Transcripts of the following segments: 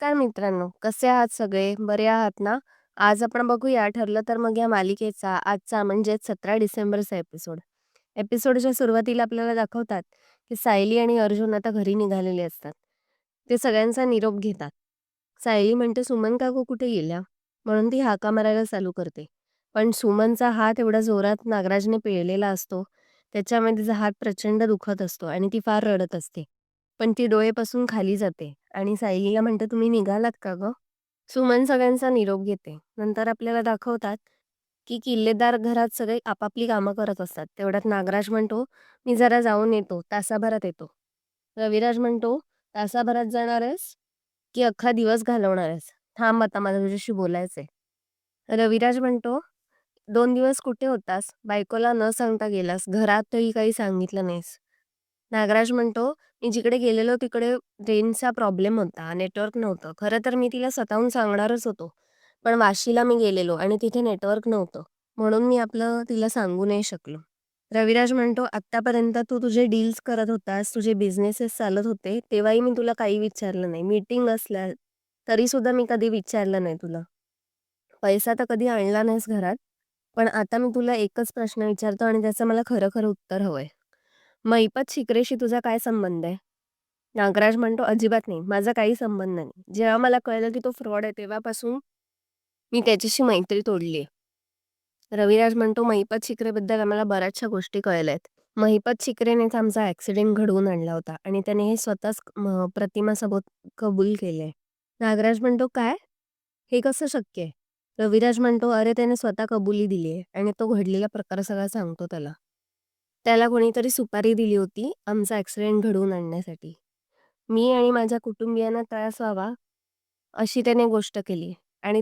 नमस्कार मित्रांनो, कसे आहात सगळे? बरे आहात ना? आज आपण बघूया ठरलं तर मग या मालिकेचा आजचा म्हणजेच 17 डिसेंबरचा एपिसोड. एपिसोडच्या सुरुवातीला आपल्याला दाखवतात, की सायली आणि अर्जुन आता घरी निघालेले असतात. ते सगळ्यांचा निरोप घेतात. सायली म्हणते सुमन काकू कुठे गेल्या? म्हणून ती हाका मारायला चालू करते. पण सुमनचा हात एवढा जोरात नागराजने पिळलेला असतो. त्याच्यामुळे तिचा हात प्रचंड दुखत असतो आणि ती फार रडत असते. पण ती डोळेपासून खाली जाते आणि सायलीला म्हणते, "तुम्ही निघालात का गं?" सुमन सगळ्यांचा निरोप घेते. नंतर आपल्याला दाखवतात, की किल्लेदार घरात सगळे आपापली कामं करत असतात. तेवढ्यात नागराज म्हणतो, "मी जरा जाऊन येतो, तासाभरात येतो." रविराज म्हणतो, "तासाभरात जाणार आहेस? की अख्खा दिवस घालवणार आहेस? थांब आता मला तुझ्याशी बोलायचंय." रविराज म्हणतो, "2 दिवस कुठे होतास? बायकोला न सांगता गेलास. घरातही काही सांगितलं नाहीस." नागराज म्हणतो, "मी जिकडे गेलेलो तिकडे रेंजचा प्रॉब्लेम होता, नेटवर्क नव्हतं. खरं तर मी तिला स्वतःहून सांगणारच होतो. पण वाशीला मी गेलेलो आणि तिथे नेटवर्क नव्हतं. म्हणून मी आपलं तिला सांगू नाही शकलो." रविराज म्हणतो, "आत्तापर्यंत तू तुझे डील्स करत होतास, तुझे बिझनेसेस चालत होते, तेव्हाही मी तुला काही विचारलं नाही. मीटिंग असल्या तरीसुद्धा मी कधी विचारलं नाही तुला. पैसा तर कधी आणला नाहीस घरात. पण आता मी तुला एकच प्रश्न विचारतो आणि त्याचं मला खरं-खरं उत्तर हवंय. महिपत शिकरेशी तुझा काय संबंध आहे?" नागराज म्हणतो, "अजिबात नाही. माझा काही संबंध नाही. जेव्हा मला कळलं की तो फ्रॉड आहे तेव्हापासून मी त्याच्याशी मैत्री तोडली आहे." रविराज म्हणतो, "महिपत शिकरेबद्दल आम्हाला बऱ्याचशा गोष्टी कळल्यात. महिपत शिकरेनेच आमचा ॲक्सिडेंट घडवून आणला होता आणि त्याने हे स्वतःच प्रतिमासोबत कबूल केलंय." नागराज म्हणतो, "काय? हे कसं शक्य आहे?" रविराज म्हणतो, "अरे त्याने स्वतः कबुली दिली आहे आणि तो घडलेला प्रकार सगळा सांगतो त्याला. त्याला कोणीतरी सुपारी दिली होती आमचा ॲक्सिडेंट घडवून आणण्यासाठी. मी आणि माझ्या कुटुंबियांना त्रास व्हावा अशी त्याने गोष्ट केली आणि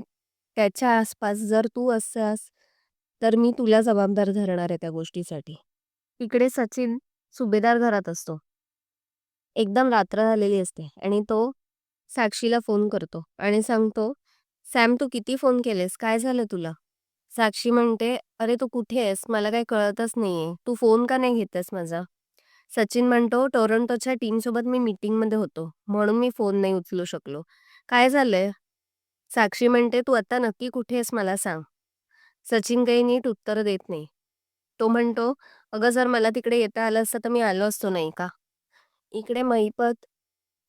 त्याच्या आसपास जर तू असलास तर मी तुला जबाबदार धरणार आहे त्या गोष्टीसाठी." इकडे सचिन सुभेदार घरात असतो. एकदम रात्र झालेली असते आणि तो साक्षीला फोन करतो आणि सांगतो, "सॅम तू किती फोन केलेस? काय झालं तुला?" साक्षी म्हणते, "अरे तू कुठे आहेस? मला काही कळतच नाहीये. तू फोन का नाही घेतेस माझा?" सचिन म्हणतो, "टोरंटोच्या टीमसोबत मी मीटिंगमध्ये होतो, म्हणून मी फोन नाही उचलू शकलो. काय झालंय?" साक्षी म्हणते, "तू आता नक्की कुठे आहेस मला सांग." सचिन काही नीट उत्तर देत नाही. तो म्हणतो, "अगं जर मला तिकडे येता आलं असतं तर मी आलो असतो नाही का?" इकडे महिपत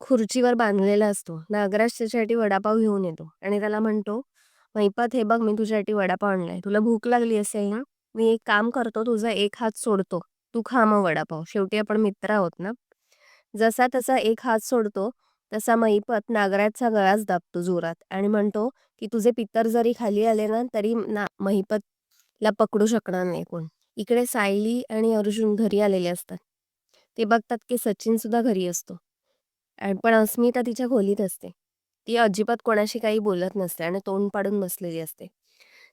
खुर्चीवर बांधलेला असतो. नागराज त्याच्यासाठी वडापाव घेऊन येतो आणि त्याला म्हणतो, "महिपत हे बघ मी तुझ्यासाठी वडापाव आणलाय. तुला भूक लागली असेल ना? मी एक काम करतो तुझा एक हात सोडतो. तू खा मग वडापाव. शेवटी आपण मित्र आहोत ना?" जसा तसा एक हात सोडतो, तसा महिपत नागराजचा गळाच दाबतो जोरात आणि म्हणतो, की "तुझे पितर जरी खाली आले ना, तरी महिपतला पकडू शकणार नाही कोण." इकडे सायली आणि अर्जुन घरी आलेले असतात. ते बघतात की सचिन सुद्धा घरी असतो. पण अस्मिता तिच्या खोलीत असते. ती अजिबात कोणाशी काही बोलत नसते आणि तोंड पाडून बसलेली असते.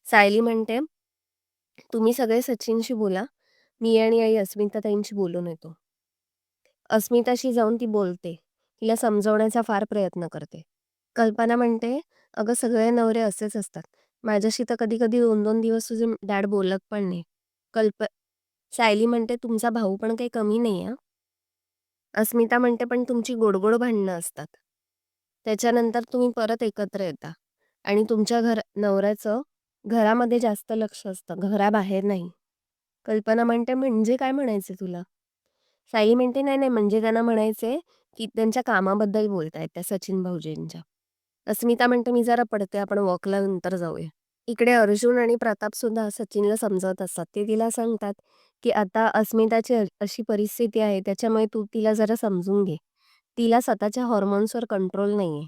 सायली म्हणते, "तुम्ही सगळे सचिनशी बोला. मी आणि आई अस्मिताताईंशी बोलून येतो." अस्मिताशी जाऊन ती बोलते. तिला समजवण्याचा फार प्रयत्न करते. कल्पना म्हणते, "अगं सगळे नवरे असेच असतात. माझ्याशी तर कधी-कधी 2-2 दिवस तुझे डॅड बोलत पण नाही." कल्प सायली म्हणते, "तुमचा भाऊ पण काही कमी नाही हां." अस्मिता म्हणते, "पण तुमची गोड-गोड भांडणं असतात. त्याच्यानंतर तुम्ही परत एकत्र येता आणि तुमच्या नवऱ्याचं घरामध्ये जास्त लक्ष असतं, घराबाहेर नाही." कल्पना म्हणते, "म्हणजे काय म्हणायचे तुला?" सायली म्हणते, "नाही, नाही, म्हणजे त्यांना म्हणायचंय, की त्यांच्या कामाबद्दल बोलतायत त्या सचिन भाऊजींच्या." अस्मिता म्हणते, "मी जरा पडते, आपण वॉकला नंतर जाऊया." इकडे अर्जुन आणि प्रताप सुद्धा सचिनला समजावत असतात. ते तिला सांगतात, की "आता अस्मिताची अशी परिस्थिती आहे, त्याच्यामुळे तू तिला जरा समजून घे. तिला स्वतःच्या हॉर्मोन्सवर कंट्रोल नाहीये.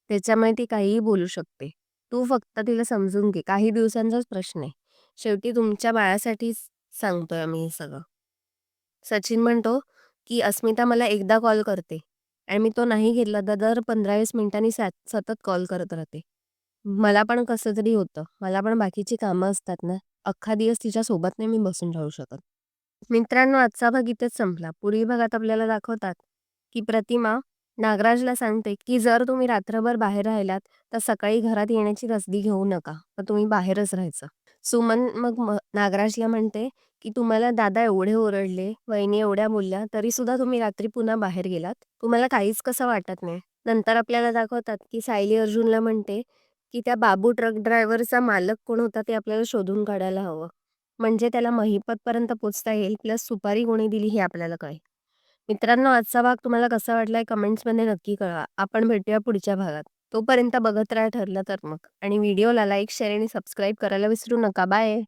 त्याच्यामुळे ती काहीही बोलू शकते. तू फक्त तिला समजून घे. काही दिवसांचाच प्रश्न आहे. शेवटी तुमच्या बाळासाठीच सांगतोय आम्ही हे सगळं." सचिन म्हणतो, की "अस्मिता मला एकदा कॉल करते आणि मी तो नाही घेतला तर दर 15-20 मिनिटांनी सतत कॉल करत राहते. मला पण कसं तरी होतं. मला पण बाकीची कामं असतात ना. अख्खा दिवस तिच्यासोबत नाही मी बसून राहू शकत." मित्रांनो, आजचा भाग इथेच संपला. पुढील भागात आपल्याला दाखवतात, की प्रतिमा नागराजला सांगते, की "जर तुम्ही रात्रभर बाहेर राहिलात, तर सकाळी घरात येण्याची तसदी घेऊ नका. तर तुम्ही बाहेरच राहायचं." सुमन मग नागराजला म्हणते, की "तुम्हाला दादा एवढे ओरडले, वहिनी एवढ्या बोलल्या, तरी सुद्धा तुम्ही रात्री पुन्हा बाहेर गेलात. तुम्हाला काहीच कसं वाटत नाही." नंतर आपल्याला दाखवतात की सायली अर्जुनला म्हणते की त्या बाबू ट्रक ड्रायव्हरचा मालक कोण होता ते आपल्याला शोधून काढायला हवं. म्हणजे त्याला महिपतपर्यंत पोहोचता येईल प्लस सुपारी कोणी दिली हे आपल्याला कळेल. मित्रांनो, आजचा भाग तुम्हाला कसा वाटलाय कमेंट्समध्ये नक्की कळवा. आपण भेटूया पुढच्या भागात. तोपर्यंत बघत राहा ठरलं तर मग आणि व्हिडिओला लाईक, शेअर आणि सबस्क्राईब करायला विसरू नका. बाय.